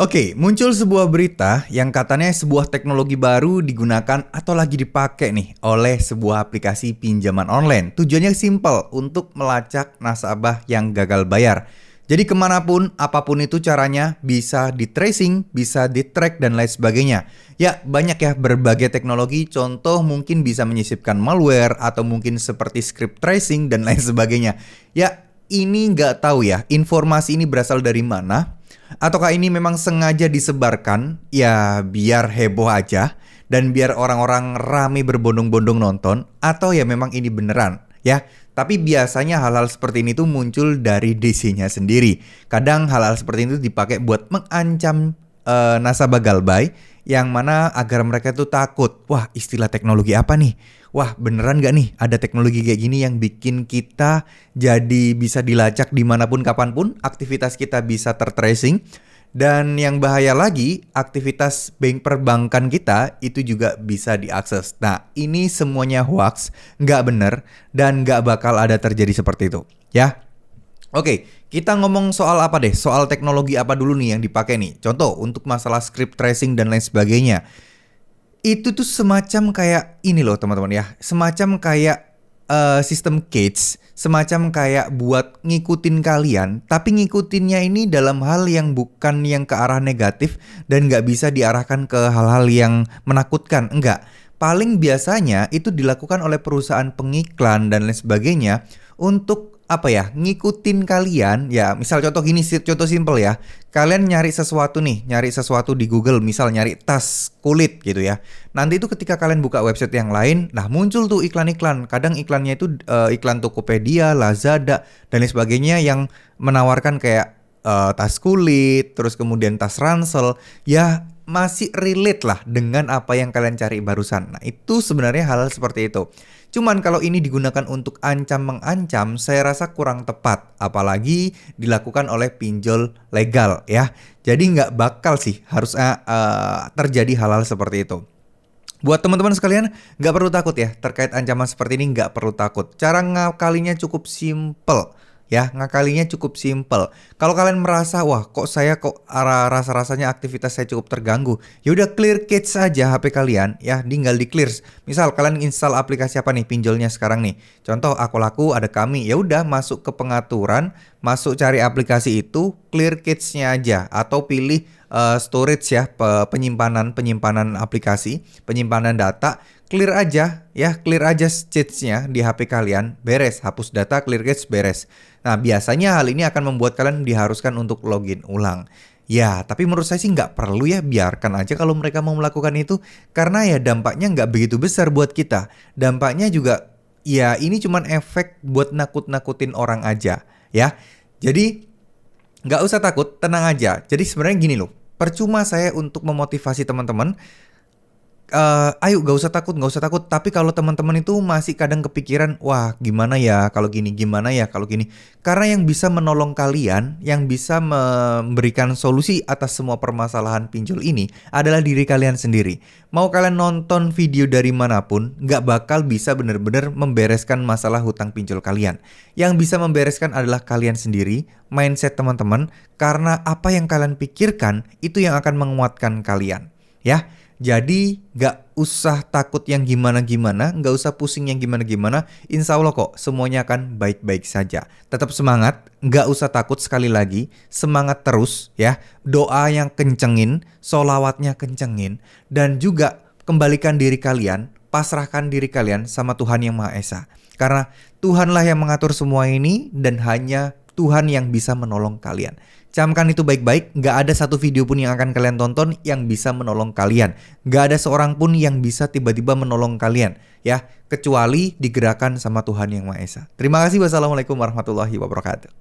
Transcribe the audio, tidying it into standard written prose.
Oke, muncul sebuah berita yang katanya sebuah teknologi baru digunakan atau lagi dipakai nih oleh sebuah aplikasi pinjaman online. Tujuannya simpel, untuk melacak nasabah yang gagal bayar. Jadi kemanapun, apapun itu caranya, bisa di tracing, bisa di track dan lain sebagainya. Ya, banyak ya berbagai teknologi, contoh mungkin bisa menyisipkan malware atau mungkin seperti script tracing dan lain sebagainya. Ya, ini nggak tahu ya, informasi ini berasal dari mana. Ataukah ini memang sengaja disebarkan ya biar heboh aja dan biar orang-orang rame berbondong-bondong nonton, atau ya memang ini beneran ya. Tapi biasanya hal-hal seperti ini tuh muncul dari DC-nya sendiri. Kadang hal-hal seperti itu dipakai buat mengancam nasabah galbay, yang mana agar mereka tuh takut. Wah, istilah teknologi apa nih? Wah, beneran gak nih ada teknologi kayak gini yang bikin kita jadi bisa dilacak dimanapun kapanpun, aktivitas kita bisa tertracing. Dan yang bahaya lagi, aktivitas bank perbankan kita itu juga bisa diakses. Nah, ini semuanya hoax, nggak bener, dan nggak bakal ada terjadi seperti itu, ya. Oke, kita ngomong soal apa deh? Soal teknologi apa dulu nih yang dipakai nih? Contoh, untuk masalah script tracing dan lain sebagainya. Itu tuh semacam kayak ini loh teman-teman ya. Semacam kayak sistem cage, semacam kayak buat ngikutin kalian, tapi ngikutinnya ini dalam hal yang bukan yang ke arah negatif dan nggak bisa diarahkan ke hal-hal yang menakutkan, enggak. Paling biasanya itu dilakukan oleh perusahaan pengiklan dan lain sebagainya untuk apa ya, ngikutin kalian ya. Misal contoh gini, contoh simple ya. Kalian nyari sesuatu nih, nyari sesuatu di Google, misal nyari tas kulit gitu ya. Nanti itu ketika kalian buka website yang lain, nah muncul tuh iklan-iklan. Kadang iklannya itu iklan Tokopedia, Lazada dan lain sebagainya yang menawarkan kayak tas kulit, terus kemudian tas ransel, ya masih relate lah dengan apa yang kalian cari barusan. Nah, itu sebenarnya hal seperti itu. Cuman kalau ini digunakan untuk ancam-mengancam, saya rasa kurang tepat. Apalagi dilakukan oleh pinjol legal ya. Jadi nggak bakal sih harusnya terjadi hal-hal seperti itu. Buat teman-teman sekalian, nggak perlu takut ya. Terkait ancaman seperti ini nggak perlu takut. Cara ngakalinya cukup simple. Ya, ngakalinya cukup simple. Kalau kalian merasa, wah kok saya kok rasa-rasanya aktivitas saya cukup terganggu, ya udah clear cache saja HP kalian, ya tinggal di clear. Misal kalian install aplikasi apa nih pinjolnya sekarang nih. Contoh aku laku ada Kami, ya udah masuk ke pengaturan, masuk cari aplikasi itu, clear cache-nya aja atau pilih storage ya, penyimpanan aplikasi, penyimpanan data. Clear aja ya, clear aja cache-nya di HP kalian, beres, hapus data, clear cache, beres. Nah, biasanya hal ini akan membuat kalian diharuskan untuk login ulang. Ya, tapi menurut saya sih nggak perlu ya, biarkan aja kalau mereka mau melakukan itu. Karena ya dampaknya nggak begitu besar buat kita. Dampaknya juga, ya ini cuman efek buat nakut-nakutin orang aja ya. Jadi, nggak usah takut, tenang aja. Jadi sebenarnya gini loh, percuma saya untuk memotivasi teman-teman. Ayo gak usah takut, gak usah takut. Tapi kalau teman-teman itu masih kadang kepikiran, wah gimana ya kalau gini, gimana ya kalau gini. Karena yang bisa menolong kalian, yang bisa memberikan solusi atas semua permasalahan pinjol ini adalah diri kalian sendiri. Mau kalian nonton video dari manapun, gak bakal bisa benar-benar membereskan masalah hutang pinjol kalian. Yang bisa membereskan adalah kalian sendiri, mindset teman-teman. Karena apa yang kalian pikirkan, itu yang akan menguatkan kalian. Ya. Jadi gak usah takut yang gimana-gimana, gak usah pusing yang gimana-gimana. Insya Allah kok semuanya akan baik-baik saja. Tetap semangat, gak usah takut, sekali lagi semangat terus ya. Doa yang kencengin, sholawatnya kencengin. Dan juga kembalikan diri kalian, pasrahkan diri kalian sama Tuhan Yang Maha Esa. Karena Tuhanlah yang mengatur semua ini, dan hanya Tuhan yang bisa menolong kalian. Camkan itu baik-baik, gak ada satu video pun yang akan kalian tonton yang bisa menolong kalian. Gak ada seorang pun yang bisa tiba-tiba menolong kalian ya, kecuali digerakkan sama Tuhan Yang Maha Esa. Terima kasih. Wassalamualaikum warahmatullahi wabarakatuh.